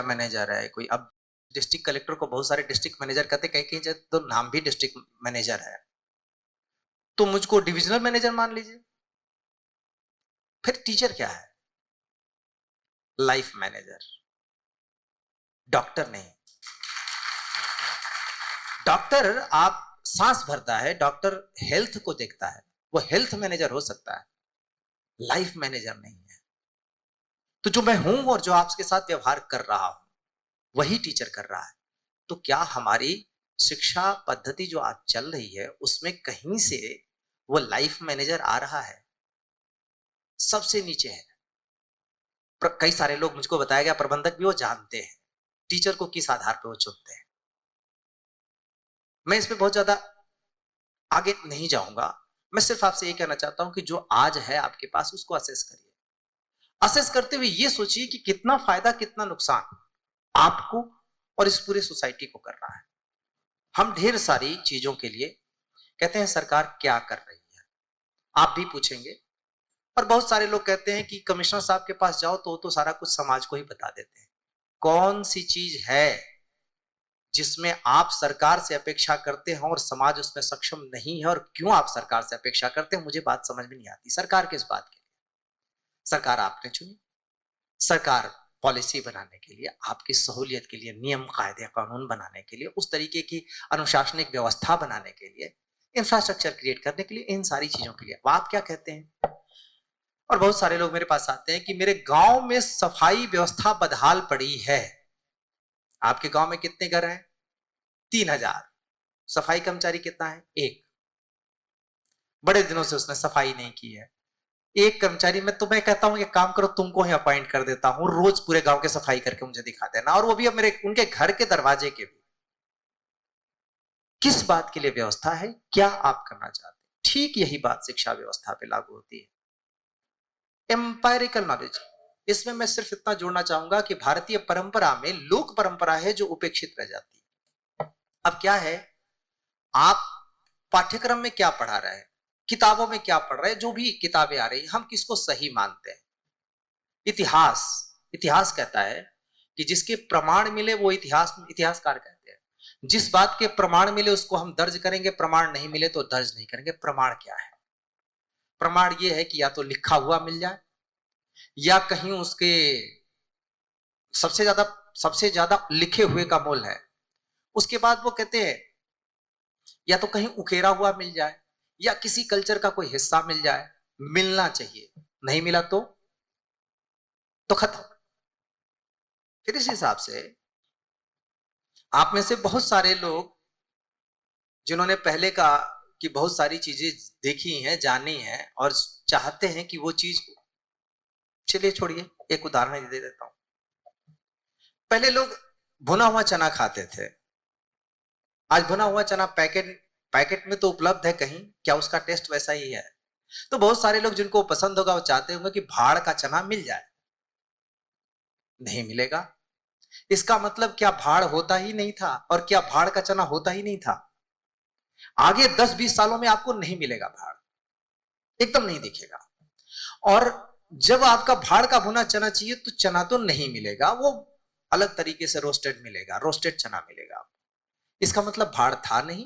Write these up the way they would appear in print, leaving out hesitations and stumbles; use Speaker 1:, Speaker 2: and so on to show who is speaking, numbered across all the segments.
Speaker 1: Manager है कोई। अब डिस्ट्रिक्ट कलेक्टर को बहुत सारे डिस्ट्रिक्ट मैनेजर कहते, कहीं कहीं तो नाम भी डिस्ट्रिक्ट मैनेजर है, तो मुझको डिविजनल मैनेजर मान लीजिए। फिर टीचर क्या है? Life manager. डॉक्टर नहीं। डॉक्टर आप सांस भरता है, डॉक्टर हेल्थ को देखता है, वो हेल्थ मैनेजर हो सकता है, लाइफ मैनेजर नहीं है। तो जो मैं हूं और जो आपके साथ व्यवहार कर रहा हूं वही टीचर कर रहा है। तो क्या हमारी शिक्षा पद्धति जो आज चल रही है उसमें कहीं से वो लाइफ मैनेजर आ रहा है? सबसे नीचे है। कई सारे लोग, मुझको बताया गया प्रबंधक भी वो जानते हैं टीचर को किस आधार पर वो चुनते हैं। मैं इसमें बहुत ज्यादा आगे नहीं जाऊंगा, मैं सिर्फ आपसे ये कहना चाहता हूं कि जो आज है आपके पास उसको असेस करिए। असेस करते हुए ये सोचिए कि कितना फायदा कितना नुकसान आपको और इस पूरे सोसाइटी को कर रहा है। हम ढेर सारी चीजों के लिए कहते हैं सरकार क्या कर रही है, आप भी पूछेंगे। और बहुत सारे लोग कहते हैं कि कमिश्नर साहब के पास जाओ तो वो तो सारा कुछ समाज को ही बता देते हैं। कौन सी चीज है जिसमें आप सरकार से अपेक्षा करते हैं और समाज उसमें सक्षम नहीं है, और क्यों आप सरकार से अपेक्षा करते हैं? मुझे बात समझ में नहीं आती। सरकार किस बात के लिए? सरकार आपने चुनी, सरकार पॉलिसी बनाने के लिए, आपकी सहूलियत के लिए, नियम कायदे कानून बनाने के लिए, उस तरीके की अनुशासनिक व्यवस्था बनाने के लिए, इंफ्रास्ट्रक्चर क्रिएट करने के लिए, इन सारी चीजों के लिए। आप क्या कहते हैं? और बहुत सारे लोग मेरे पास आते हैं कि मेरे गांव में सफाई व्यवस्था बदहाल पड़ी है। आपके गांव में कितने घर हैं? 3000। सफाई कर्मचारी कितना है? एक। बड़े दिनों से उसने सफाई नहीं की है। एक कर्मचारी, मैं कहता हूं कि काम करो, तुमको ही अपॉइंट कर देता हूं, रोज पूरे गांव के सफाई करके मुझे दिखा देना, और वो भी अब मेरे उनके घर के दरवाजे के भी। किस बात के लिए व्यवस्था है? क्या आप करना चाहते हैं? ठीक यही बात शिक्षा व्यवस्था पे लागू होती है। एम्पायरिकल नॉलेज, इसमें मैं सिर्फ इतना जोड़ना चाहूंगा कि भारतीय परंपरा में लोक परंपरा है जो उपेक्षित रह जाती है। अब क्या है, आप पाठ्यक्रम में क्या पढ़ा रहे हैं, किताबों में क्या पढ़ रहे हैं, जो भी किताबें आ रही, हम किसको सही मानते हैं? इतिहास, इतिहास कहता है कि जिसके प्रमाण मिले वो इतिहासकार कहते हैं। जिस बात के प्रमाण मिले उसको हम दर्ज करेंगे, प्रमाण नहीं मिले तो दर्ज नहीं करेंगे। प्रमाण क्या है? प्रमाण ये है कि या तो लिखा हुआ मिल जाए, या कहीं उसके सबसे ज्यादा लिखे हुए का मोल है। उसके बाद वो कहते हैं या तो कहीं उकेरा हुआ मिल जाए, या किसी कल्चर का कोई हिस्सा मिल जाए, मिलना चाहिए, नहीं मिला तो खत्म। फिर इस हिसाब से आप में से बहुत सारे लोग जिन्होंने पहले का कि बहुत सारी चीजें देखी हैं, जानी हैं, और चाहते हैं कि वो चीज, चलिए छोड़िए, एक उदाहरण दे देता हूं। पहले लोग भुना हुआ चना खाते थे। आज भुना हुआ चना पैकेट में तो उपलब्ध है कहीं, क्या उसका टेस्ट वैसा ही है? तो बहुत सारे लोग जिनको पसंद होगा वो चाहते होंगे कि भाड़ का चना मिल जाए, नहीं मिलेगा। इसका मतलब क्या भाड़ होता ही नहीं था, और क्या भाड़ का चना होता ही नहीं था? आगे 10-20 सालों में आपको नहीं मिलेगा भाड़, एकदम नहीं दिखेगा। और जब आपका भाड़ का भुना चना चाहिए तो चना तो नहीं मिलेगा, वो अलग तरीके से रोस्टेड मिलेगा, रोस्टेड चना मिलेगा। इसका मतलब भाड़ था नहीं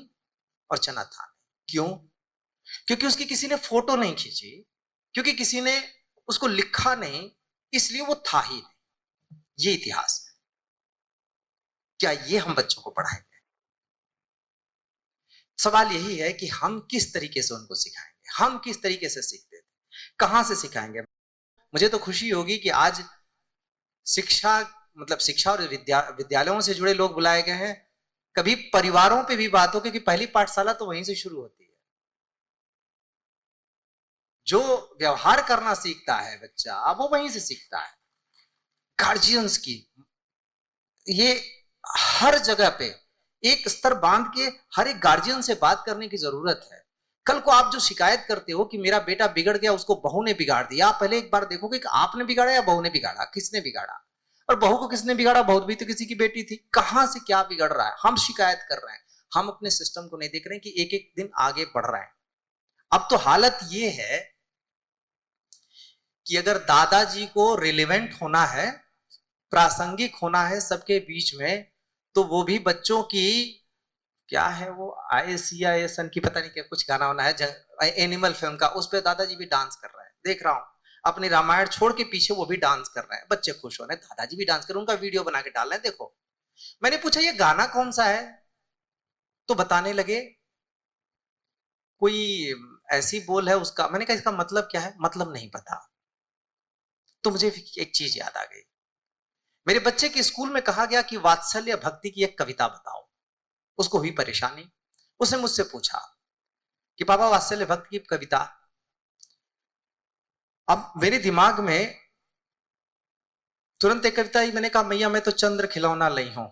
Speaker 1: और चना था नहीं। क्यों? क्योंकि उसकी किसी ने फोटो नहीं खींची, क्योंकि किसी ने उसको लिखा नहीं, इसलिए वो था ही नहीं। ये इतिहास है। क्या ये हम बच्चों को पढ़ाएंगे? सवाल यही है कि हम किस तरीके से उनको सिखाएंगे, हम किस तरीके से सीखते थे, कहां से सिखाएंगे? मुझे तो खुशी होगी कि आज शिक्षा शिक्षा और विद्यालयों से जुड़े लोग बुलाए गए हैं। कभी परिवारों पे भी बात हो, क्योंकि पहली पाठशाला तो वहीं से शुरू होती है। जो व्यवहार करना सीखता है बच्चा, वो वहीं से सीखता है। गार्जियंस की ये हर जगह पे एक स्तर बांध के हर एक गार्जियन से बात करने की जरूरत है। कल को आप जो शिकायत करते हो कि मेरा बेटा बिगड़ गया, उसको बहू ने बिगाड़ दिया, आप पहले एक बार देखोगे कि आपने बिगाड़ा या बहू ने बिगाड़ा, किसने बिगाड़ा? और बहू को किसने बिगाड़ा? बहू भी तो किसी की बेटी थी। कहां से क्या बिगड़ रहा है? हम शिकायत कर रहे हैं, हम अपने सिस्टम को नहीं देख रहे हैं कि एक एक दिन आगे बढ़ रहे हैं। अब तो हालत ये है कि अगर दादाजी को रिलेवेंट होना है प्रासंगिक होना है सबके बीच में, तो वो भी बच्चों की, क्या है वो ICISN की पता नहीं क्या कुछ गाना होना है एनिमल फिल्म का, उस पे दादाजी भी डांस कर रहे हैं, देख रहा हूं अपनी रामायण छोड़ के पीछे वो भी डांस कर रहे हैं, बच्चे खुश हो रहे हैं, दादाजी भी डांस कर रहे हैं, उनका वीडियो बना के डाल रहे हैं, देखो। मैंने पूछा ये गाना कौन सा है, तो बताने लगे कोई ऐसी बोल है उसका। मैंने कहा इसका मतलब क्या है, मतलब नहीं पता। तो मुझे एक चीज याद आ गई, मेरे बच्चे के स्कूल में कहा गया कि वात्सल्य भक्ति की एक कविता बताओ। उसको हुई परेशानी, उसने मुझसे पूछा कि पापा वात्सल्य भक्ति की कविता। अब मेरे दिमाग में तुरंत एक कविता ही, मैंने कहा मैया मैं तो चंद्र खिलौना लई हूं।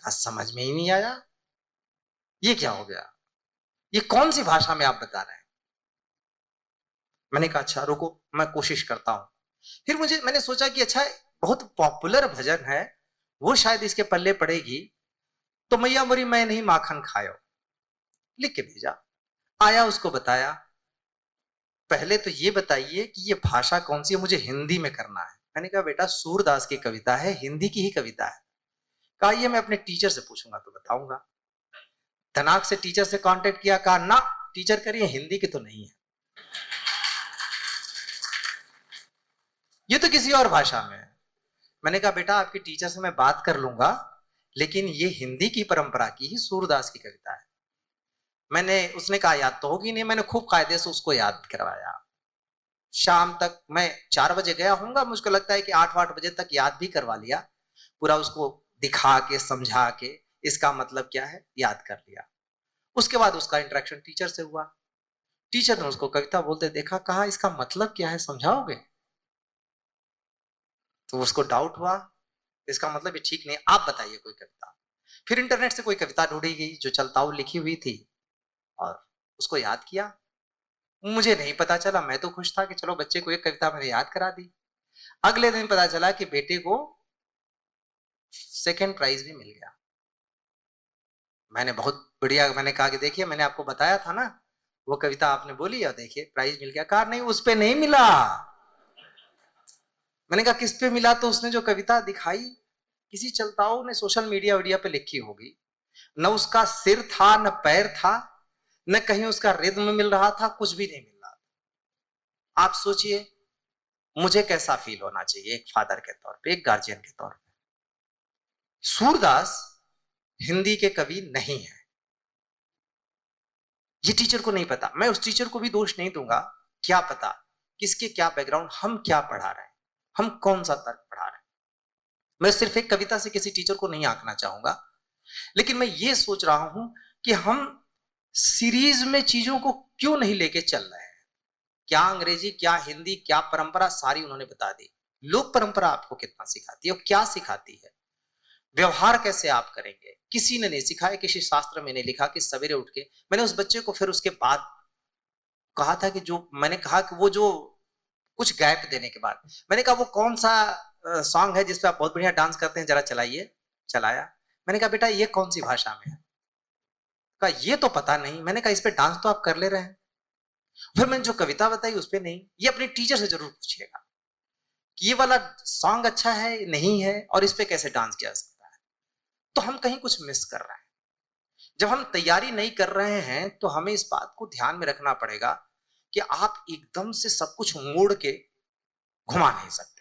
Speaker 1: समझ में ही नहीं आया ये क्या हो गया, ये कौन सी भाषा में आप बता रहे हैं। मैंने कहा अच्छा रुको मैं कोशिश करता हूं। फिर मैंने सोचा कि अच्छा बहुत पॉपुलर भजन है, वो शायद इसके पल्ले पड़ेगी। तो मैया मोरी मैं नहीं माखन खायो लिख के भेजा, आया उसको बताया, पहले तो ये बताइए कि ये भाषा कौन सी है, मुझे हिंदी में करना है। मैंने कहा बेटा सूरदास की कविता है, हिंदी की ही कविता है। कहा ये मैं अपने टीचर से पूछूंगा तो बताऊंगा। धनाक से टीचर से कांटेक्ट किया, कहा ना टीचर करिए हिंदी की तो नहीं है, ये तो किसी और भाषा में है। मैंने कहा बेटा आपके टीचर से मैं बात कर लूंगा, लेकिन ये हिंदी की परंपरा की ही सूरदास की कविता है। उसने कहा याद तो होगी नहीं। मैंने खूब कायदे से उसको याद करवाया। शाम तक मैं 4 बजे गया हूंगा, मुझको लगता है कि 8 बजे तक याद भी करवा लिया पूरा, उसको दिखा के समझा के इसका मतलब क्या है याद कर लिया। उसके बाद उसका इंटरेक्शन टीचर से हुआ। टीचर ने उसको कविता बोलते देखा, कहा इसका मतलब क्या है समझाओगे। तो उसको डाउट हुआ, इसका मतलब ये ठीक नहीं, आप बताइए कोई कविता। फिर इंटरनेट से कोई कविता ढूंढी गई जो चलताऊ लिखी हुई थी, और उसको याद किया। मुझे नहीं पता चला, मैं तो खुश था कि चलो बच्चे को एक कविता मैंने याद करा दी। अगले दिन पता चला कि बेटे को सेकंड प्राइज भी मिल गया। मैंने बहुत बढ़िया, मैंने कहा कि देखिए मैंने आपको बताया था ना, वो कविता आपने बोली और देखिए प्राइज मिल गया। कहा नहीं उस पे नहीं मिला। मैंने कहा किस पे मिला, तो उसने जो कविता दिखाई किसी चलताऊ ने सोशल मीडिया वीडिया पे लिखी होगी। न उसका सिर था न पैर था, न कहीं उसका रिद्म मिल रहा था, कुछ भी नहीं मिल रहा था। आप सोचिए मुझे कैसा फील होना चाहिए एक फादर के तौर पे, एक गार्जियन के तौर पे। सूरदास हिंदी के कवि नहीं है, ये टीचर को नहीं पता। मैं उस टीचर को भी दोष नहीं दूंगा, क्या पता किसके क्या बैकग्राउंड, हम क्या पढ़ा रहे हैं, हम कौन सा तर्क पढ़ा रहे हैं। मैं सिर्फ एक कविता से किसी टीचर को नहीं आंकना चाहूंगा, लेकिन मैं ये सोच रहा हूं कि हम सीरीज में चीजों को क्यों नहीं लेके चल रहे हैं। क्या अंग्रेजी, क्या हिंदी, क्या परंपरा, सारी उन्होंने बता दी। लोक परंपरा आपको कितना सिखाती है और क्या सिखाती है, व्यवहार कैसे आप करेंगे, किसी ने नहीं सिखाया। किसी शास्त्र में नहीं लिखा कि सवेरे उठ के, मैंने उस बच्चे को फिर उसके बाद कहा था कि जो मैंने कहा कि वो जो कुछ गैप देने के बाद मैंने कहा वो कौन सा सॉन्ग है जिसपे आप बहुत बढ़िया डांस करते हैं, जरा चलाइए। चलाया। मैंने कहा बेटा ये कौन सी भाषा में है। कहा ये तो पता नहीं। मैंने कहा इस पे डांस तो आप कर ले रहे हैं। फिर मैंने जो कविता बताई उस पे नहीं। ये अपने टीचर से जरूर पूछिएगा कि ये वाला सॉन्ग अच्छा है नहीं है, और इस पे कैसे डांस किया जा सकता है। तो हम कहीं कुछ मिस कर रहे हैं। जब हम तैयारी नहीं कर रहे हैं तो हमें इस बात को ध्यान में रखना पड़ेगा कि आप एकदम से सब कुछ मोड़ के घुमा नहीं सकते।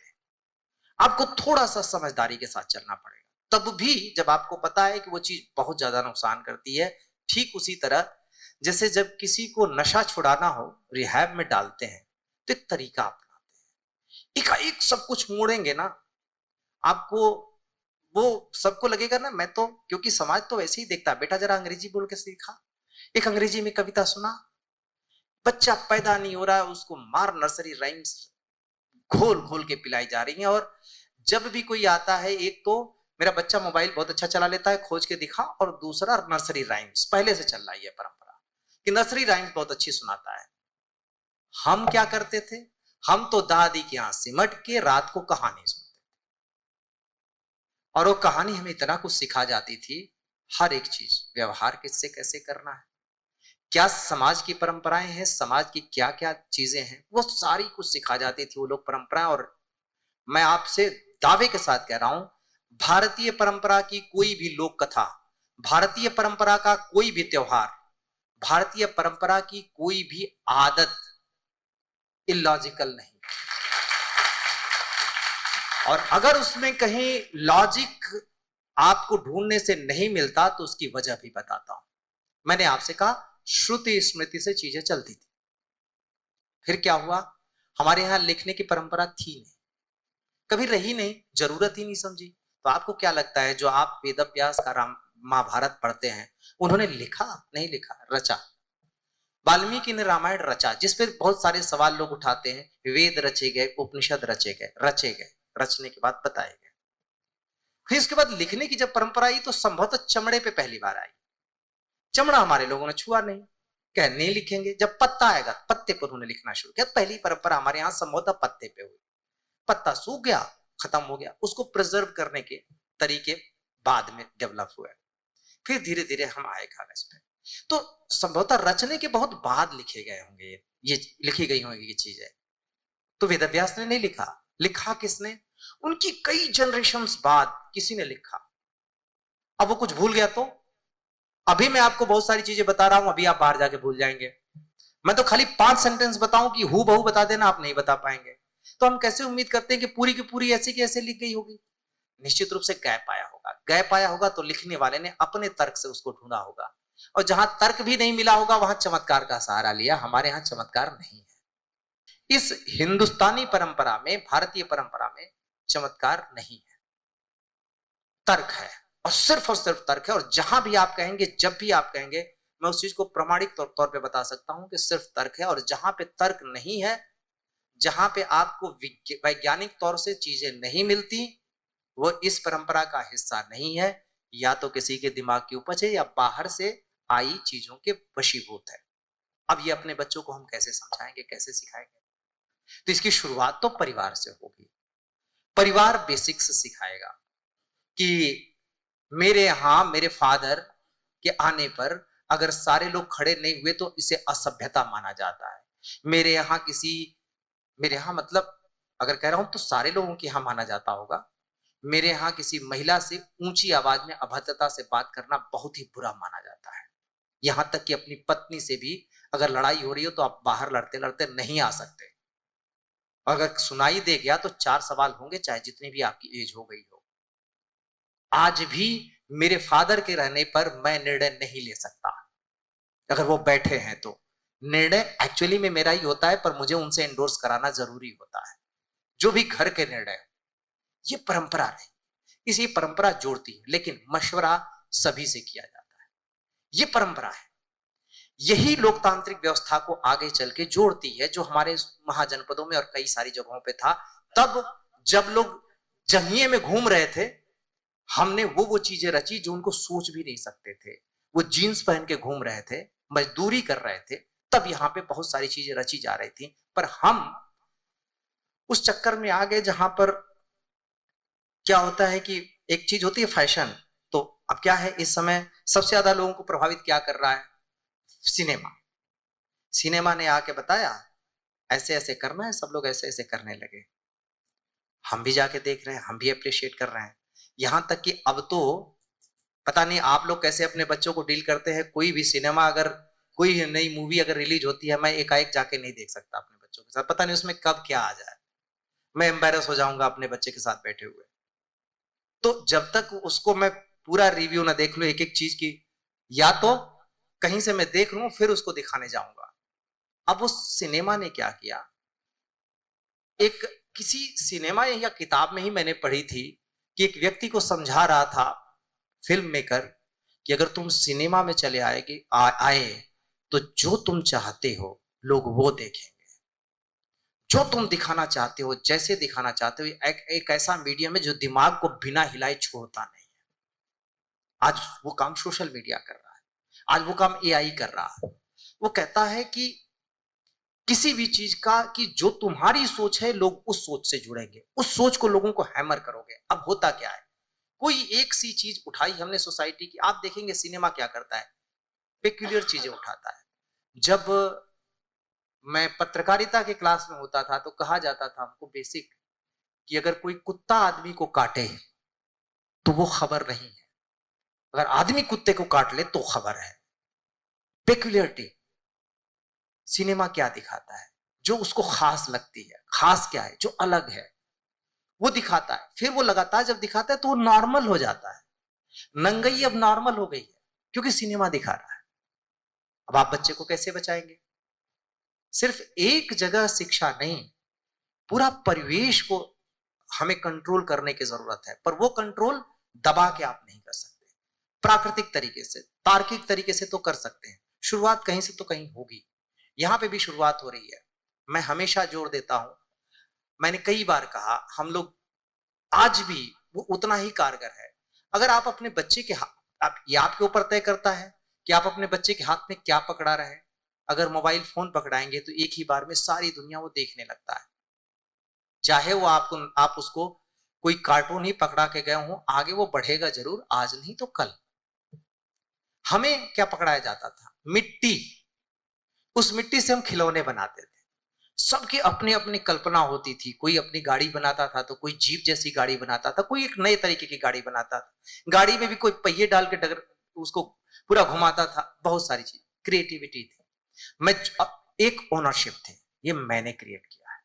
Speaker 1: आपको थोड़ा सा समझदारी के साथ चलना पड़ेगा। तब भी जब आपको पता है कि वो चीज बहुत ज्यादा नुकसान करती है, ठीक उसी तरह जैसे जब किसी को नशा छुड़ाना हो रिहैब में डालते हैं तो एक तरीका अपनाते हैं। एकाएक सब कुछ मोड़ेंगे ना, आपको वो सबको लगेगा ना, मैं तो, क्योंकि समाज तो वैसे ही देखता है, बेटा जरा अंग्रेजी बोल के सीखा। एक अंग्रेजी में कविता सुना, बच्चा पैदा नहीं हो रहा है उसको मार नर्सरी राइम्स घोल घोल के पिलाई जा रही है। और जब भी कोई आता है, एक तो मेरा बच्चा मोबाइल बहुत अच्छा चला लेता है, खोज के दिखा, और दूसरा नर्सरी राइम्स पहले से चल रही है परंपरा कि नर्सरी राइम्स बहुत अच्छी सुनाता है। हम क्या करते थे, हम तो दादी के यहां सिमट के रात को कहानी सुनते, और वो कहानी हमें इतना कुछ सिखा जाती थी। हर एक चीज, व्यवहार किससे कैसे करना है, क्या समाज की परंपराएं हैं, समाज की क्या क्या चीजें हैं, वो सारी कुछ सिखा जाती थी वो लोग परंपराएं। और मैं आपसे दावे के साथ कह रहा हूं, भारतीय परंपरा की कोई भी लोक कथा, भारतीय परंपरा का कोई भी त्योहार, भारतीय परंपरा की कोई भी आदत इलॉजिकल नहीं। और अगर उसमें कहीं लॉजिक आपको ढूंढने से नहीं मिलता तो उसकी वजह भी बताता हूं। मैंने आपसे कहा श्रुति स्मृति से चीजें चलती थी, फिर क्या हुआ, हमारे यहां लिखने की परंपरा थी नहीं, कभी रही नहीं, जरूरत ही नहीं समझी। तो आपको क्या लगता है जो आप वेद व्यास का राम महाभारत पढ़ते हैं, उन्होंने लिखा? नहीं लिखा, रचा। वाल्मीकि ने रामायण रचा, जिस पर बहुत सारे सवाल लोग उठाते हैं, वेद रचे गए, उपनिषद रचे गए, रचने के बाद बताए गए। फिर इसके बाद लिखने की जब परंपरा आई तो संभवतः चमड़े पे पहली बार आई। चमड़ा हमारे लोगों ने छुआ नहीं, कह नहीं लिखेंगे। जब पत्ता आएगा, पत्ते पर उन्होंने लिखना शुरू किया। पहली परंपरा हमारे यहां संभवतः पत्ते पे हुई। पत्ता सूख गया, खत्म हो गया, उसको प्रिजर्व करने के तरीके बाद में डेवलप हुए, फिर धीरे धीरे हम आए कागज पे। तो संभवतः रचने के बहुत बाद लिखे गए होंगे, ये लिखी गई होंगी ये चीजें। तो वेदव्यास ने नहीं लिखा, लिखा किसने? उनकी कई जनरेशंस बाद किसी ने लिखा। अब वो कुछ भूल गया तो अभी मैं आपको बहुत सारी चीजें बता रहा हूं, अभी आप बाहर जाके भूल जाएंगे। मैं तो खाली 5 सेंटेंस बताऊं कि हु बहू बता देना, आप नहीं बता पाएंगे। तो हम कैसे उम्मीद करते हैं कि पूरी की पूरी ऐसी की ऐसे लिख गई होगी? निश्चित रूप से गैप आया होगा। गैप आया होगा तो लिखने वाले ने अपने तर्क से उसको ढूंढा होगा, और जहां तर्क भी नहीं मिला होगा वहां चमत्कार का सहारा लिया। हमारे यहां चमत्कार नहीं है। इस हिंदुस्तानी परंपरा में, भारतीय परंपरा में चमत्कार नहीं है, तर्क है, और सिर्फ तर्क है। और जहां भी आप कहेंगे, जब भी आप कहेंगे, मैं उस चीज को प्रमाणिक तौर पे बता सकता हूं कि सिर्फ तर्क है। और जहां पे तर्क नहीं है, जहां पे आपको वैज्ञानिक तौर से चीजें नहीं मिलती, वो इस परंपरा का हिस्सा नहीं है, या तो किसी के दिमाग की उपज है या बाहर से आई चीजों के वशीभूत है। अब ये अपने बच्चों को हम कैसे समझाएंगे, कैसे सिखाएंगे? तो इसकी शुरुआत तो परिवार से होगी। परिवार बेसिक्स सिखाएगा कि मेरे यहां मेरे फादर के आने पर अगर सारे लोग खड़े नहीं हुए तो इसे असभ्यता माना जाता है। मेरे यहां किसी, मेरे यहां मतलब अगर कह रहा हूं तो सारे लोगों के यहां माना जाता होगा, मेरे यहां किसी महिला से ऊंची आवाज में अभद्रता से बात करना बहुत ही बुरा माना जाता है। यहां तक कि अपनी पत्नी से भी अगर लड़ाई हो रही हो तो आप बाहर लड़ते लड़ते नहीं आ सकते। अगर सुनाई दे गया तो 4 सवाल होंगे, चाहे जितनी भी आपकी एज हो गई हो। आज भी मेरे फादर के रहने पर मैं निर्णय नहीं ले सकता। अगर वो बैठे हैं तो निर्णय एक्चुअली में मेरा ही होता है, पर मुझे उनसे एंडोर्स कराना जरूरी होता है, जो भी घर के निर्णय। ये परंपरा नहीं, इसी परंपरा जोड़ती है, लेकिन मशवरा सभी से किया जाता है। ये परंपरा है, यही लोकतांत्रिक व्यवस्था को आगे चल के जोड़ती है, जो हमारे महाजनपदों में और कई सारी जगहों पे था। तब जब लोग जंगिए में घूम रहे थे, हमने वो चीजें रची जो उनको सोच भी नहीं सकते थे। वो जीन्स पहन के घूम रहे थे, मजदूरी कर रहे थे, तब यहाँ पे बहुत सारी चीजें रची जा रही थी। पर हम उस चक्कर में आ गए जहां पर क्या होता है कि एक चीज होती है फैशन। तो अब क्या है, इस समय सबसे ज्यादा लोगों को प्रभावित क्या कर रहा है? सिनेमा। सिनेमा ने आके बताया ऐसे ऐसे करना है, सब लोग ऐसे ऐसे करने लगे। हम भी जाके देख रहे हैं, हम भी अप्रिशिएट कर रहे हैं। यहां तक कि अब तो पता नहीं आप लोग कैसे अपने बच्चों को डील करते हैं। कोई भी सिनेमा, अगर कोई नई मूवी अगर रिलीज होती है, मैं एकाएक जाके नहीं देख सकता अपने बच्चों के साथ। पता नहीं उसमें कब क्या आ जाए, मैं एम्बेरस हो जाऊंगा अपने बच्चे के साथ बैठे हुए। तो जब तक उसको मैं पूरा रिव्यू ना देख लूं एक एक चीज की, या तो कहीं से मैं देख लूं फिर उसको दिखाने जाऊंगा। अब उस सिनेमा ने क्या किया, एक किसी सिनेमा या किताब में ही मैंने पढ़ी थी कि एक व्यक्ति को समझा रहा था फिल्म मेकर कि अगर तुम सिनेमा में चले आए तो जो तुम चाहते हो लोग वो देखेंगे, जो तुम दिखाना चाहते हो, जैसे दिखाना चाहते हो। एक ऐसा मीडियम है जो दिमाग को बिना हिलाए छोड़ता नहीं है। आज वो काम सोशल मीडिया कर रहा है, आज वो काम एआई कर रहा है। वो कहता है कि किसी भी चीज का कि जो तुम्हारी सोच है लोग उस सोच से जुड़ेंगे, उस सोच को लोगों को हैमर करोगे। अब होता क्या है, कोई एक सी चीज उठाई हमने सोसाइटी की, आप देखेंगे सिनेमा क्या करता है, पेक्यूलियर चीजें उठाता है। जब मैं पत्रकारिता के क्लास में होता था तो कहा जाता था हमको बेसिक कि अगर कोई कुत्ता आदमी को काटे तो वो खबर नहीं है, अगर आदमी कुत्ते को काट ले तो खबर है। पेक्युलरिटी सिनेमा क्या दिखाता है, जो उसको खास लगती है, खास क्या है, जो अलग है वो दिखाता है। फिर वो लगातार जब दिखाता है तो वो नॉर्मल हो जाता है। नंगई अब नॉर्मल हो गई है क्योंकि सिनेमा दिखा रहा है। अब आप बच्चे को कैसे बचाएंगे? सिर्फ एक जगह शिक्षा नहीं, पूरा परिवेश को हमें कंट्रोल करने की जरूरत है। पर वो कंट्रोल दबा के आप नहीं कर सकते। प्राकृतिक तरीके से, तार्किक तरीके से तो कर सकते हैं। शुरुआत कहीं से तो कहीं होगी। यहां पे भी शुरुआत हो रही है। मैं हमेशा जोर देता हूं, मैंने कई बार कहा, हम लोग आज भी वो उतना ही कारगर है। अगर आप अपने बच्चे के हाथ, आप ये आपके ऊपर तय करता है कि आप अपने बच्चे के हाथ में क्या पकड़ा रहे हैं। अगर मोबाइल फोन पकड़ाएंगे तो एक ही बार में सारी दुनिया वो देखने लगता है। चाहे वो आप उसको कोई कार्टून ही पकड़ा के गए हो, आगे वो बढ़ेगा जरूर, आज नहीं तो कल। हमें क्या पकड़ाया जाता था? मिट्टी। उस मिट्टी से हम खिलौने बनाते थे। सबकी अपनी अपनी कल्पना होती थी। कोई अपनी गाड़ी बनाता था तो कोई जीप जैसी गाड़ी बनाता था, कोई एक नए तरीके की गाड़ी बनाता था। गाड़ी में भी कोई पहिए डाल के डगर उसको पूरा घुमाता था। बहुत सारी चीज, क्रिएटिविटी थी। मैं एक ओनरशिप थे, ये मैंने क्रिएट किया है।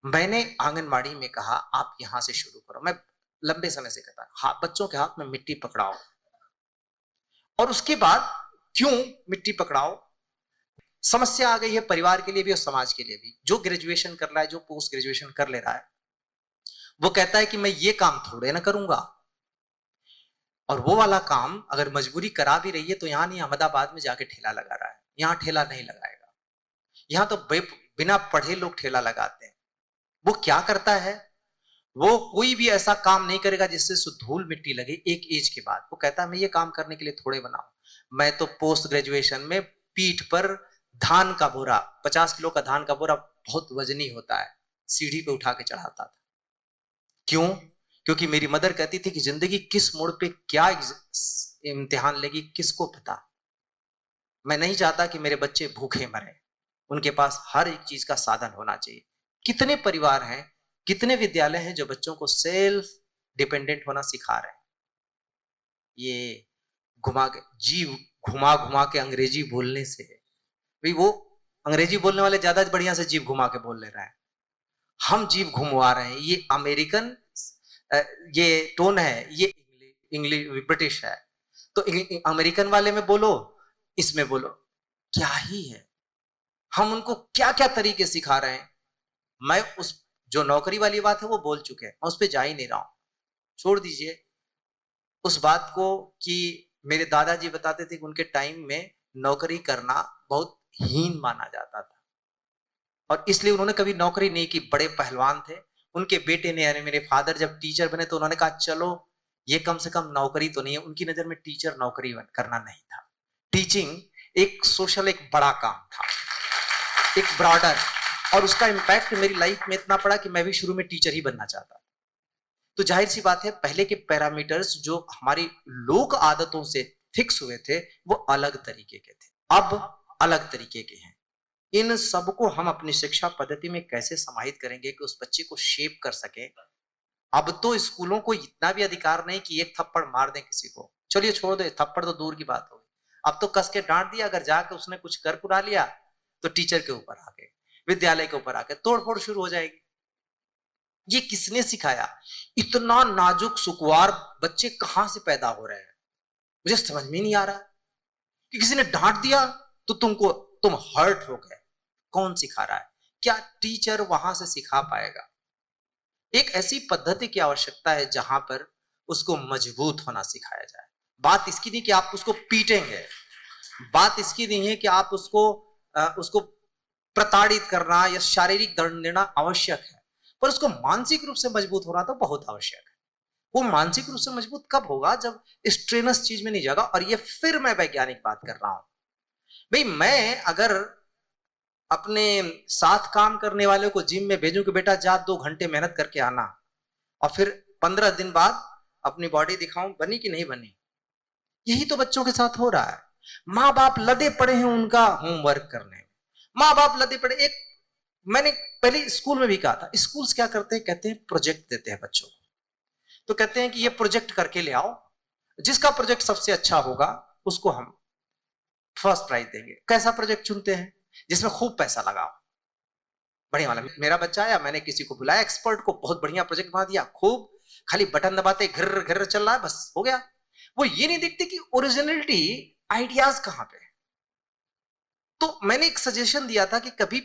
Speaker 1: मैंने आंगनबाड़ी में कहा आप यहां से शुरू करो। मैं लंबे समय से कहता हाँ, बच्चों के हाथ में मिट्टी पकड़ाओ। और उसके बाद क्यों मिट्टी पकड़ाओ? समस्या आ गई है परिवार के लिए भी और समाज के लिए भी। जो ग्रेजुएशन कर रहा है, जो पोस्ट ग्रेजुएशन कर ले रहा है, वो कहता है कि मैं ये काम थोड़े ना करूंगा। और वो वाला काम अगर मजबूरी करा भी रही है तो यहां नहीं, अहमदाबाद में जाके ठेला लगा रहा है। यहां ठेला नहीं लगाएगा। यहां तो बिना पढ़े लोग ठेला लगाते हैं। वो क्या करता है? वो कोई भी ऐसा काम नहीं करेगा जिससे धूल मिट्टी लगे। एक एज के बाद वो कहता है मैं ये काम करने के लिए थोड़े बनाऊं। मैं तो पोस्ट ग्रेजुएशन में पीठ पर धान का बोरा, 50 किलो का धान का बोरा, बहुत वजनी होता है, सीढ़ी पे उठा के चढ़ाता था। क्यों? क्योंकि मेरी मदर कहती थी कि जिंदगी किस मोड़ पे क्या इम्तिहान लेगी, किसको पता। मैं नहीं चाहता कि मेरे बच्चे भूखे मरे। उनके पास हर एक चीज का साधन होना चाहिए। कितने परिवार हैं, कितने विद्यालय हैं जो बच्चों को सेल्फ डिपेंडेंट होना सिखा रहे हैं। ये घुमा के जीव, घुमा घुमा के अंग्रेजी बोलने से भाई, वो अंग्रेजी बोलने वाले ज्यादा बढ़िया से जीव घुमा के बोल ले रहा है। हम जीव घुमवा रहे हैं। ये अमेरिकन ये टोन है, ये इंग्लिश ब्रिटिश है। तो अमेरिकन वाले में बोलो, इसमें बोलो, क्या ही है। हम उनको क्या क्या तरीके सिखा रहे हैं। मैं उस जो नौकरी वाली बात है वो बोल चुके हैं, मैं उस पर जा ही नहीं रहा हूं। छोड़ दीजिए उस बात को कि मेरे दादाजी बताते थे कि उनके टाइम में नौकरी करना बहुत हीन माना जाता था और इसलिए उन्होंने कभी नौकरी नहीं की। बड़े पहलवान थे। उनके बेटे ने यानी मेरे फादर जब टीचर बने तो उन्होंने कहा चलो ये कम से कम नौकरी तो नहीं है। उनकी नजर में टीचर नौकरी करना नहीं था। टीचिंग एक सोशल, एक बड़ा काम था, एक ब्रॉडर। और उसका इम्पैक्ट मेरी लाइफ में इतना पड़ा कि मैं भी शुरू में टीचर ही बनना चाहता। तो जाहिर सी बात है पहले के पैरामीटर्स जो हमारी लोक आदतों से फिक्स हुए थे वो अलग तरीके के थे, अब अलग तरीके के हैं। इन सबको हम अपनी शिक्षा पद्धति में कैसे समाहित करेंगे कि उस बच्चे को शेप कर सके। अब तो स्कूलों को इतना भी अधिकार नहीं कि एक थप्पड़ मार दें किसी को। चलिए छोड़ दे, थप्पड़ तो दूर की बात होगी। अब तो कस के डांट दिया, अगर जाके उसने कुछ कर कुरा लिया तो टीचर के ऊपर आके, विद्यालय के ऊपर आके तोड़फोड़ शुरू हो जाएगी। ये किसने सिखाया? इतना नाजुक सुकुवार बच्चे कहां से पैदा हो रहे हैं, मुझे समझ में नहीं आ रहा कि किसी ने डांट दिया तो तुम हर्ट हो गए। कौन सिखा रहा है? क्या टीचर वहां से सिखा पाएगा? एक ऐसी पद्धति की आवश्यकता है जहां पर उसको मजबूत होना सिखाया जाए। बात इसकी नहीं कि आप उसको पीटेंगे, बात इसकी नहीं है कि आप उसको प्रताड़ित करना या शारीरिक दंड देना आवश्यक है, पर उसको मानसिक रूप से मजबूत होना तो बहुत आवश्यक है। वो मानसिक रूप से मजबूत कब होगा? जब स्ट्रेनस चीज में नहीं जाएगा। और ये फिर मैं वैज्ञानिक बात कर रहा हूं भाई। मैं अगर अपने साथ काम करने वाले को जिम में भेजूं कि बेटा जा 2 घंटे मेहनत करके आना, और फिर 15 दिन बाद अपनी बॉडी दिखाऊं, बनी कि नहीं बनी? यही तो बच्चों के साथ हो रहा है। माँ बाप लदे पड़े हैं उनका होमवर्क करने में। माँ बाप लदे पड़े। एक मैंने पहले स्कूल में भी कहा था, स्कूल्स क्या करते हैं, कहते हैं प्रोजेक्ट देते हैं बच्चों को, तो कहते हैं कि ये प्रोजेक्ट करके ले आओ, जिसका प्रोजेक्ट सबसे अच्छा होगा उसको हम फर्स्ट प्राइज देंगे। कैसा प्रोजेक्ट चुनते हैं, जिसमें खूब पैसा लगाओ, बढ़िया वाला। मेरा बच्चा आया, मैंने किसी को बुलाया एक्सपर्ट को, बहुत बढ़िया प्रोजेक्ट बना दिया, खूब खाली बटन दबाते घिर घिर चल रहा है, बस हो गया। वो ये नहीं देखते कि ओरिजिनलिटी, आइडियाज कहां पे। तो मैंने एक सजेशन दिया था कि कभी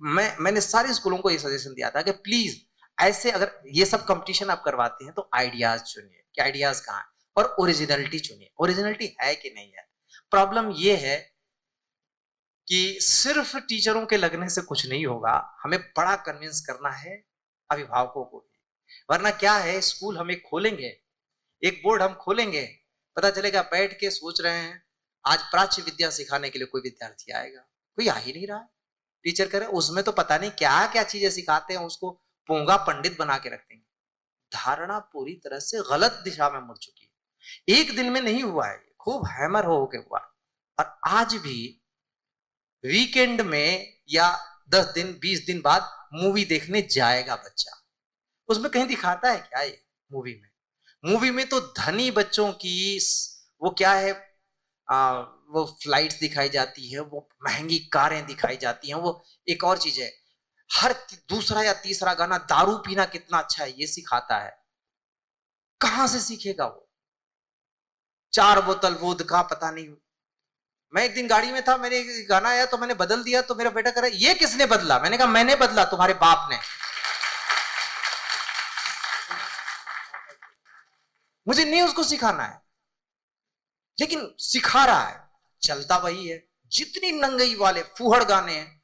Speaker 1: मैंने सारे स्कूलों को ये सजेशन दिया था कि प्लीज ऐसे अगर ये सब कंपटीशन आप करवाते हैं तो आइडियाज चुनिए कि आइडियाज कहां है, और ओरिजिनलिटी चुनिए, ओरिजिनलिटी है कि नहीं है। प्रॉब्लम ये है कि सिर्फ टीचरों के लगने से कुछ नहीं होगा, हमें बड़ा कन्विंस करना है अभिभावकों को भी। वरना क्या है, स्कूल हम एक खोलेंगे, एक बोर्ड हम खोलेंगे, पता चलेगा बैठ के सोच रहे हैं आज प्राच्य विद्या सिखाने के लिए कोई विद्यार्थी आएगा, कोई आ ही नहीं रहा। टीचर करे उसमें तो पता नहीं क्या क्या चीजें सिखाते हैं, उसको पोंगा पंडित बना के रख देंगे। धारणा पूरी तरह से गलत दिशा में मुड़ चुकी है। एक दिन में नहीं हुआ है, खूब हैमर हो के हुआ। और आज भी वीकेंड में या 10 दिन 20 दिन बाद मूवी देखने जाएगा बच्चा, उसमें कहीं दिखाता है क्या ये मूवी में? मूवी में तो धनी बच्चों की वो क्या है, वो फ्लाइट्स दिखाई जाती है, वो महंगी कारें दिखाई जाती हैं, वो एक और चीज है, हर दूसरा या तीसरा गाना दारू पीना कितना अच्छा है ये सिखाता है। कहां से सीखेगा वो? 4 बोतल वोदका पता नहीं। मैं एक दिन गाड़ी में था, मैंने गाना आया तो मैंने बदल दिया, तो मेरा बेटा कह रहा है ये किसने बदला? मैंने कहा मैंने बदला, तुम्हारे बाप ने। मुझे नहीं उसको सिखाना है, लेकिन सिखा रहा है, चलता वही है। जितनी नंगई वाले फूहड़ गाने हैं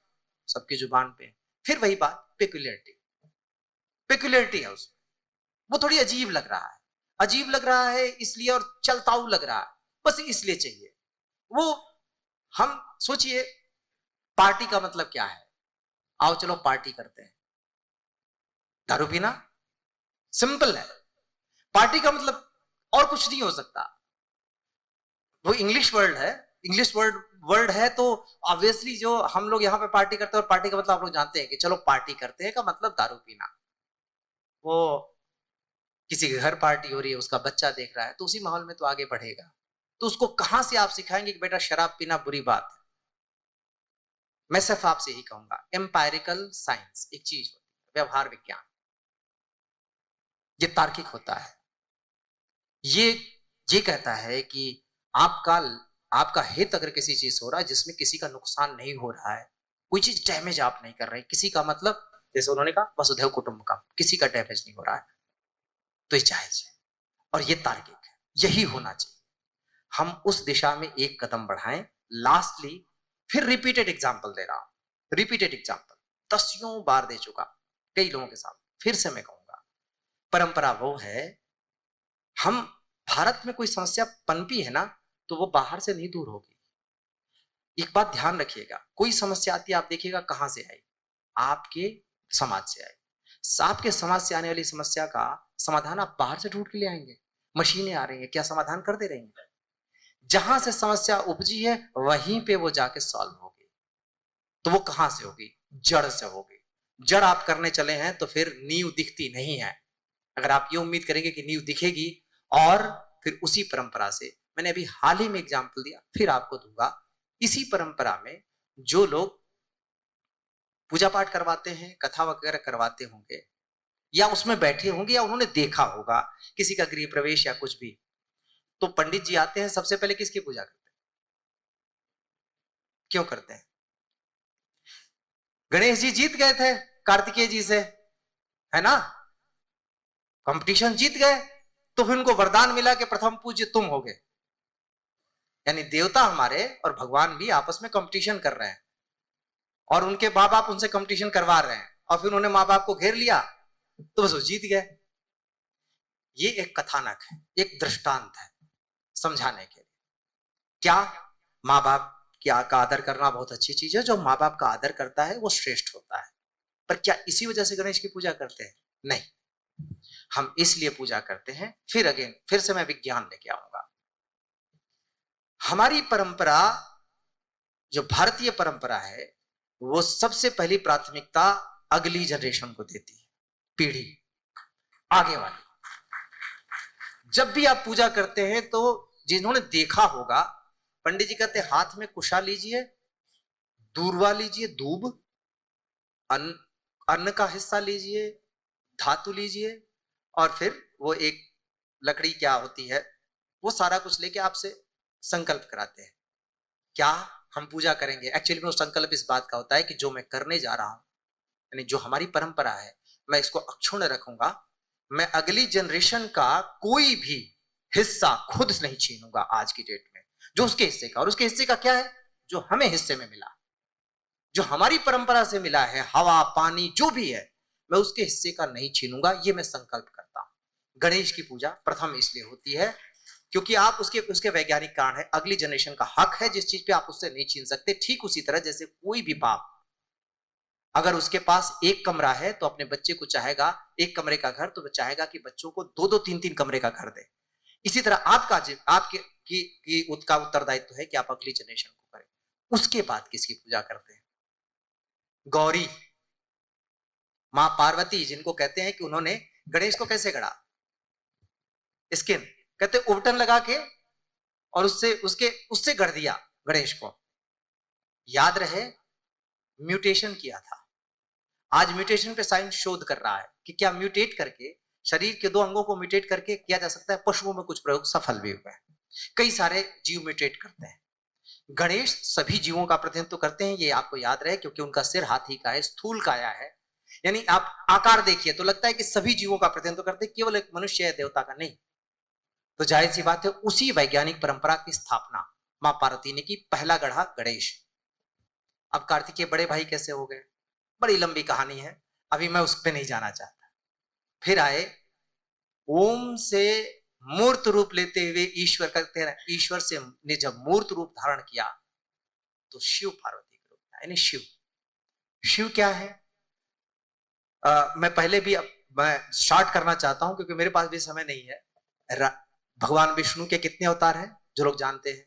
Speaker 1: सबकी जुबान पे। फिर वही बात, पेक्युलरिटी, पेक्युलरिटी है उसमें, वो थोड़ी अजीब लग रहा है, अजीब लग रहा है इसलिए, और चलताऊ लग रहा है, बस इसलिए चाहिए वो। हम सोचिए पार्टी का मतलब क्या है, आओ चलो पार्टी करते हैं, दारू पीना, सिंपल है। पार्टी का मतलब और कुछ नहीं हो सकता। वो इंग्लिश वर्ड है, इंग्लिश वर्ड है, तो ऑब्वियसली जो हम लोग यहाँ पे पार्टी करते हैं, और पार्टी का मतलब आप लोग जानते हैं कि चलो पार्टी करते हैं का मतलब दारू पीना। वो किसी के घर पार्टी हो रही है, उसका बच्चा देख रहा है, तो उसी माहौल में तो आगे बढ़ेगा। तो उसको कहां से आप सिखाएंगे कि बेटा शराब पीना बुरी बात है? मैं सिर्फ आपसे यही कहूंगा, एम्पायरिकल साइंस एक चीज होती है, व्यवहार विज्ञान, ये तार्किक होता है। ये ये कहता है कि आपका आपका हित अगर किसी चीज हो रहा है जिसमें किसी का नुकसान नहीं हो रहा है, कोई चीज डैमेज आप नहीं कर रहे, किसी का मतलब जैसे उन्होंने कहा वसुधैव कुटुंबकम, किसी का डैमेज नहीं हो रहा है, तो ये जायज है और ये तार्किक है, यही होना चाहिए। हम उस दिशा में एक कदम बढ़ाएं। लास्टली फिर रिपीटेड एग्जाम्पल दे रहा हूं, रिपीटेड एग्जाम्पल दसियों बार दे चुका कई लोगों के साथ, फिर से मैं कहूंगा, परंपरा वो है, हम भारत में कोई समस्या पनपी है ना, तो वो बाहर से नहीं दूर होगी। एक बात ध्यान रखिएगा, कोई समस्या आती है आप देखिएगा कहां से आई, आपके समाज से आई। आपके समाज से आने वाली समस्या का समाधान आप बाहर से ढूंढ के ले आएंगे। मशीनें आ रही हैं, क्या समाधान कर दे रही हैं? जहां से समस्या उपजी है वहीं पे वो जाके सॉल्व होगी। तो वो कहां से होगी? जड़ से होगी। जड़ आप करने चले हैं तो फिर नींव दिखती नहीं है। अगर आप ये उम्मीद करेंगे कि नींव दिखेगी और फिर उसी परंपरा से, मैंने अभी हाल ही में एग्जाम्पल दिया, फिर आपको दूंगा, इसी परंपरा में जो लोग पूजा पाठ करवाते हैं, कथा वगैरह करवाते होंगे, या उसमें बैठे होंगे, या उन्होंने देखा होगा किसी का गृह प्रवेश या कुछ भी, तो पंडित जी आते हैं, सबसे पहले किसकी पूजा करते हैं? क्यों करते हैं? गणेश जी जीत गए थे कार्तिकेय जी से, है ना, कंपटीशन जीत गए, तो फिर उनको वरदान मिला कि प्रथम पूज्य तुम हो गए। यानी देवता हमारे और भगवान भी आपस में कंपटीशन कर रहे हैं, और उनके माँ बाप उनसे कंपटीशन करवा रहे हैं, और फिर उन्होंने माँ बाप को घेर लिया, तो बस वो जीत गए। ये एक कथानक है, एक दृष्टांत है समझाने के लिए। क्या माँ बाप का आदर करना बहुत अच्छी चीज है, जो माँ बाप का आदर करता है वो श्रेष्ठ होता है, पर क्या इसी वजह से गणेश की पूजा करते हैं? नहीं, हम इसलिए पूजा करते हैं, फिर से मैं विज्ञान लेके आऊंगा। हमारी परंपरा, जो भारतीय परंपरा है, वो सबसे पहली प्राथमिकता अगली जनरेशन को देती है, पीढ़ी आगे वाली। जब भी आप पूजा करते हैं तो जिन्होंने देखा होगा, पंडित जी कहते हाथ में कुशा लीजिए, दूर्वा लीजिए, दूब, अन्न अन्न का हिस्सा लीजिए, धातु लीजिए, और फिर वो एक लकड़ी क्या होती है, वो सारा कुछ लेके आपसे संकल्प कराते हैं। क्या हम पूजा करेंगे? एक्चुअली में वो संकल्प इस बात का होता है कि जो मैं करने जा रहा हूं, यानी जो हमारी परंपरा है, मैं इसको अक्षुण्ण रखूंगा। मैं अगली जनरेशन का कोई भी हिस्सा खुद नहीं छीनूंगा आज की डेट में, जो उसके हिस्से का। और उसके हिस्से का क्या है? जो हमें हिस्से में मिला, जो हमारी परंपरा से मिला है, हवा पानी जो भी है, मैं उसके हिस्से का नहीं छीनूंगा, ये मैं संकल्प करता हूं। गणेश की पूजा प्रथम इसलिए होती है क्योंकि आप उसके उसके वैज्ञानिक कारण है, अगली जनरेशन का हक है जिस चीज पे आप उससे नहीं छीन सकते। ठीक उसी तरह जैसे कोई भी बाप अगर उसके पास एक कमरा है तो अपने बच्चे को चाहेगा, एक कमरे का घर, तो चाहेगा कि बच्चों को दो दो तीन तीन कमरे का घर दे। इसी तरह आपके की उसका उत्तरदायित्व है कि आप अगली जनरेशन को करें। उसके बाद किसकी पूजा करते हैं? गौरी, मां पार्वती, जिनको कहते हैं कि उन्होंने गणेश को कैसे गढ़ा? स्किन, कहते उबटन लगा के और उससे गढ़ दिया गणेश को। याद रहे, म्यूटेशन किया था। आज म्यूटेशन पे साइंस शोध कर रहा है कि क्या म्यूटेट करके शरीर के दो अंगों को म्यूटेट करके किया जा सकता है। पशुओं में कुछ प्रयोग सफल भी हुए हैं, कई सारे जीव म्यूटेट करते हैं। गणेश सभी जीवों का प्रतिनिधित्व करते हैं, ये आपको याद रहे, क्योंकि उनका सिर हाथी का है, स्थूल काया है। यानी आप आकार देखिए तो लगता है कि सभी जीवों का प्रतिनिधित्व करते हैं, केवल एक मनुष्य है देवता का नहीं। तो जाहिर सी बात है उसी वैज्ञानिक परंपरा की स्थापना मां पार्वती ने की, पहला गढ़ा गणेश। अब कार्तिकेय बड़े भाई कैसे हो गए, बड़ी लंबी कहानी है, अभी मैं उस पर नहीं जाना चाहता। फिर आए ओम से मूर्त रूप लेते हुए ईश्वर करते हैं, ईश्वर से ने जब मूर्त रूप धारण किया तो शिव पार्वती के रूप में, यानी शिव। शिव क्या है? मैं पहले भी मैं स्टार्ट करना चाहता हूं क्योंकि मेरे पास भी समय नहीं है। भगवान विष्णु के कितने अवतार हैं जो लोग जानते हैं?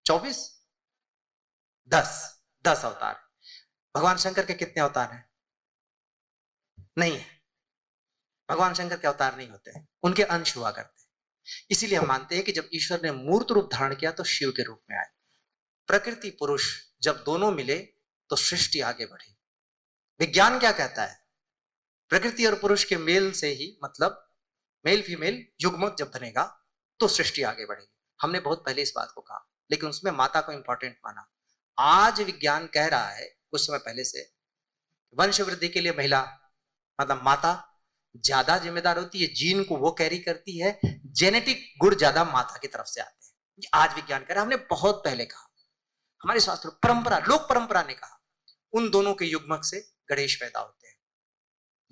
Speaker 1: 24? 10 अवतार। भगवान शंकर के कितने अवतार हैं? नहीं है, भगवान शंकर के अवतार नहीं होते हैं, उनके अंश हुआ करते हैं। इसीलिए हम मानते हैं कि जब ईश्वर ने मूर्त रूप धारण किया तो शिव के रूप में आए। प्रकृति पुरुष जब दोनों मिले तो सृष्टि आगे बढ़ी। विज्ञान क्या कहता है? प्रकृति और पुरुष के मेल से ही, मतलब मेल फीमेल युग्मक जब बनेगा तो सृष्टि आगे बढ़ेगी। हमने बहुत पहले इस बात को कहा, लेकिन उसमें माता को इंपॉर्टेंट माना। आज विज्ञान कह रहा है कुछ समय पहले से, वंश वृद्धि के लिए महिला मतलब माता ज्यादा जिम्मेदार होती है, जीन को वो कैरी करती है, जेनेटिक गुण ज्यादा माता की तरफ से आते हैं। आज विज्ञान कह रहा है, हमने बहुत पहले कहा, हमारे शास्त्रों परंपरा, लोक परंपरा ने कहा उन दोनों के युग्मक से गणेश पैदा होते हैं।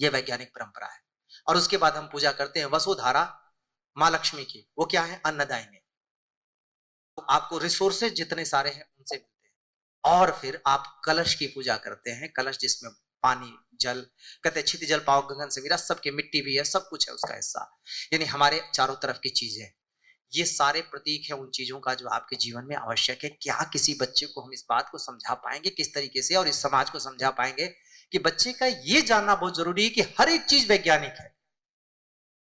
Speaker 1: यह वैज्ञानिक परंपरा है। और उसके बाद हम पूजा करते हैं वसुधारा मां लक्ष्मी की। वो क्या है? अन्नदायिनी। तो आपको रिसोर्सेज जितने सारे हैं उनसे मिलते हैं। और फिर आप कलश की पूजा करते हैं, कलश जिसमें पानी जल, कहते क्षिति जल पाओ गगन से गिरा, सबके मिट्टी भी है, सब कुछ है उसका हिस्सा, यानी हमारे चारों तरफ की चीजें। ये सारे प्रतीक है उन चीजों का जो आपके जीवन में आवश्यक है। क्या किसी बच्चे को हम इस बात को समझा पाएंगे किस तरीके से, और इस समाज को समझा पाएंगे कि बच्चे का ये जानना बहुत जरूरी है कि हर एक चीज वैज्ञानिक है।